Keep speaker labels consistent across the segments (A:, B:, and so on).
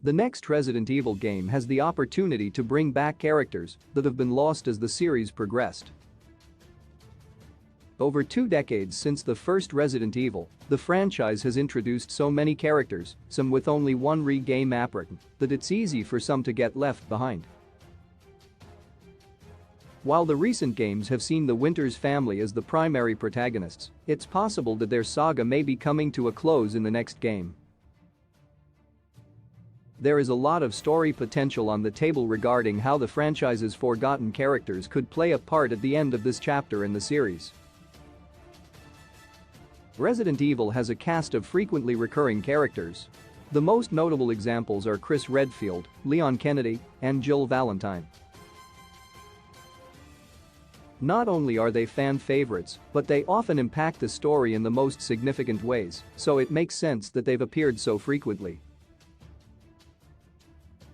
A: The next Resident Evil game has the opportunity to bring back characters that have been lost as the series progressed. Over 2 decades since the first Resident Evil, the franchise has introduced so many characters, some with only one re-game apparition, that it's easy for some to get left behind. While the recent games have seen the Winters family as the primary protagonists, it's possible that their saga may be coming to a close in the next game. There is a lot of story potential on the table regarding how the franchise's forgotten characters could play a part at the end of this chapter in the series. Resident Evil has a cast of frequently recurring characters. The most notable examples are Chris Redfield, Leon Kennedy, and Jill Valentine. Not only are they fan favorites, but they often impact the story in the most significant ways, so it makes sense that they've appeared so frequently.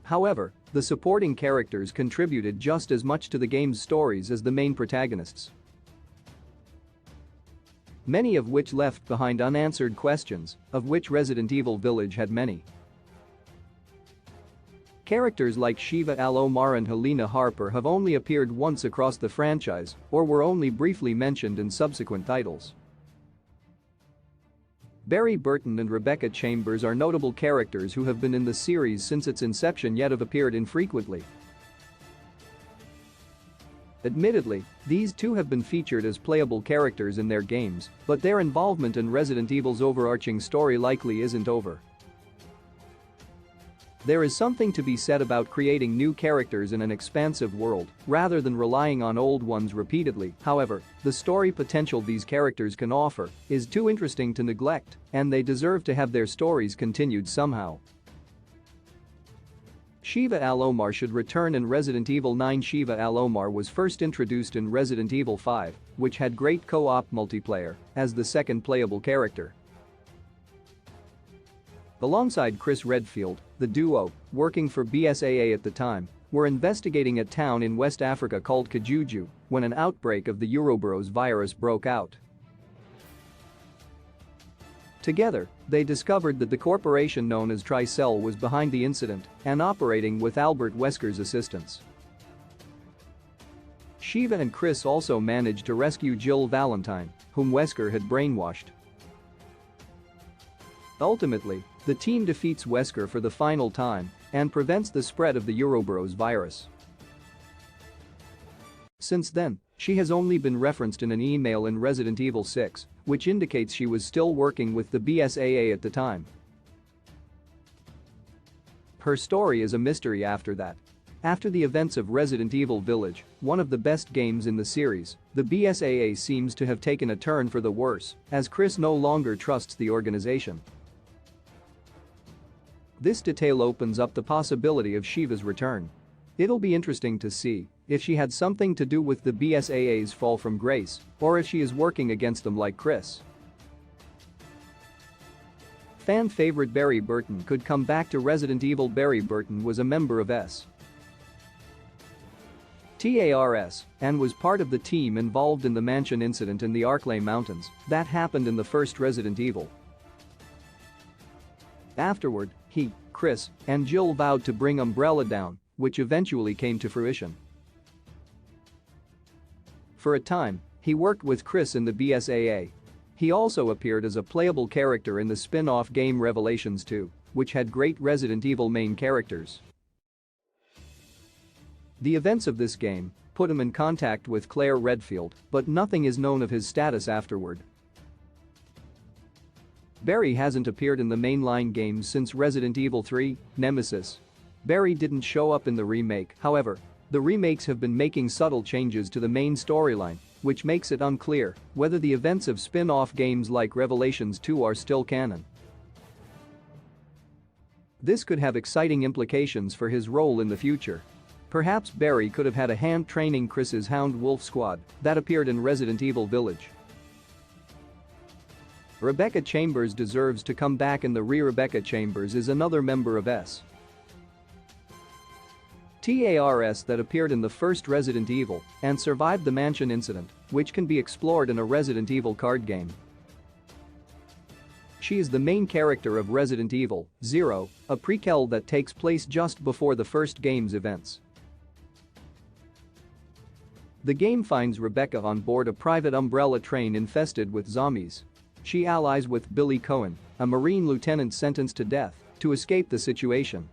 A: However, the supporting characters contributed just as much to the game's stories as the main protagonists, many of which left behind unanswered questions, of which Resident Evil Village had many. Characters like Shiva Al-Omar and Helena Harper have only appeared once across the franchise or were only briefly mentioned in subsequent titles. Barry Burton and Rebecca Chambers are notable characters who have been in the series since its inception yet have appeared infrequently. Admittedly, these two have been featured as playable characters in their games, but their involvement in Resident Evil's overarching story likely isn't over. There is something to be said about creating new characters in an expansive world, rather than relying on old ones repeatedly. However, the story potential these characters can offer is too interesting to neglect, and they deserve to have their stories continued somehow. Shiva Al-Omar should return in Resident Evil 9. Shiva Al-Omar was first introduced in Resident Evil 5, which had great co-op multiplayer, as the second playable character. Alongside Chris Redfield, the duo, working for BSAA at the time, were investigating a town in West Africa called Kajuju when an outbreak of the Ouroboros virus broke out. Together, they discovered that the corporation known as Tricell was behind the incident and operating with Albert Wesker's assistance. Shiva and Chris also managed to rescue Jill Valentine, whom Wesker had brainwashed. Ultimately, the team defeats Wesker for the final time and prevents the spread of the Ouroboros virus. Since then, she has only been referenced in an email in Resident Evil 6, which indicates she was still working with the BSAA at the time. Her story is a mystery after that. After the events of Resident Evil Village, one of the best games in the series, the BSAA seems to have taken a turn for the worse, as Chris no longer trusts the organization. This detail opens up the possibility of Shiva's return. It'll be interesting to see if she had something to do with the BSAA's fall from grace, or if she is working against them like Chris. Fan favorite Barry Burton could come back to Resident Evil. Barry Burton was a member of TARS and was part of the team involved in the mansion incident in the Arklay Mountains that happened in the first Resident Evil. Afterward, he, Chris, and Jill vowed to bring Umbrella down, which eventually came to fruition. For a time, he worked with Chris in the BSAA. He also appeared as a playable character in the spin-off game Revelations 2, which had great Resident Evil main characters. The events of this game put him in contact with Claire Redfield, but nothing is known of his status afterward. Barry hasn't appeared in the mainline games since Resident Evil 3, Nemesis. Barry didn't show up in the remake, however. The remakes have been making subtle changes to the main storyline, which makes it unclear whether the events of spin-off games like Revelations 2 are still canon. This could have exciting implications for his role in the future. Perhaps Barry could have had a hand training Chris's Hound Wolf squad that appeared in Resident Evil Village. Rebecca Chambers deserves to come back in the rear. Rebecca Chambers is another member of TARS that appeared in the first Resident Evil and survived the mansion incident, which can be explored in a Resident Evil card game. She is the main character of Resident Evil 0, a prequel that takes place just before the first game's events. The game finds Rebecca on board a private Umbrella train infested with zombies. She allies with Billy Cohen, a Marine lieutenant sentenced to death, to escape the situation.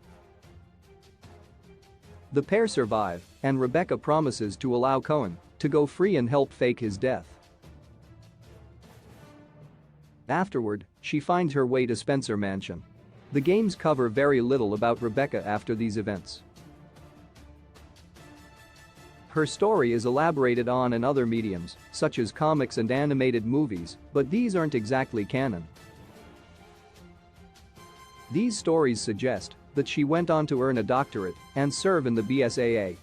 A: The pair survive, and Rebecca promises to allow Cohen to go free and help fake his death. Afterward, she finds her way to Spencer Mansion. The games cover very little about Rebecca after these events. Her story is elaborated on in other mediums, such as comics and animated movies, but these aren't exactly canon. These stories suggest that she went on to earn a doctorate and serve in the BSAA.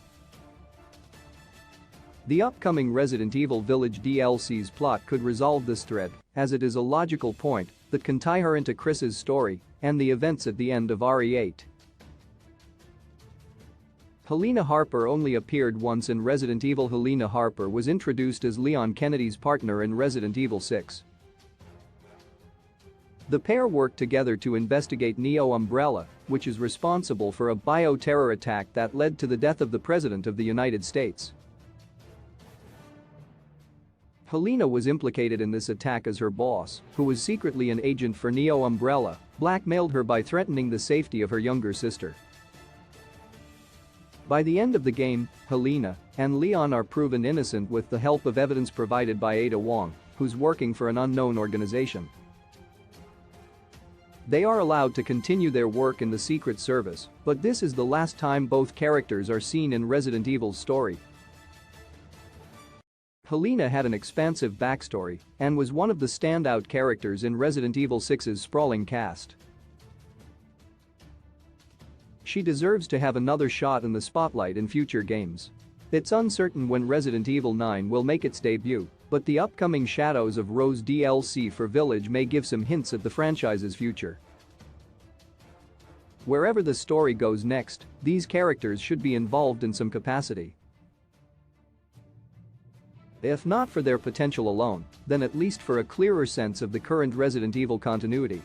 A: The upcoming Resident Evil Village DLC's plot could resolve this thread, as it is a logical point that can tie her into Chris's story and the events at the end of RE8. Helena Harper only appeared once in Resident Evil. Helena Harper was introduced as Leon Kennedy's partner in Resident Evil 6. The pair worked together to investigate Neo Umbrella, which is responsible for a bioterror attack that led to the death of the President of the United States. Helena was implicated in this attack as her boss, who was secretly an agent for Neo Umbrella, blackmailed her by threatening the safety of her younger sister. By the end of the game, Helena and Leon are proven innocent with the help of evidence provided by Ada Wong, who's working for an unknown organization. They are allowed to continue their work in the Secret Service, but this is the last time both characters are seen in Resident Evil's story. Helena had an expansive backstory and was one of the standout characters in Resident Evil 6's sprawling cast. She deserves to have another shot in the spotlight in future games. It's uncertain when Resident Evil 9 will make its debut, but the upcoming Shadows of Rose DLC for Village may give some hints at the franchise's future. Wherever the story goes next, these characters should be involved in some capacity. If not for their potential alone, then at least for a clearer sense of the current Resident Evil continuity.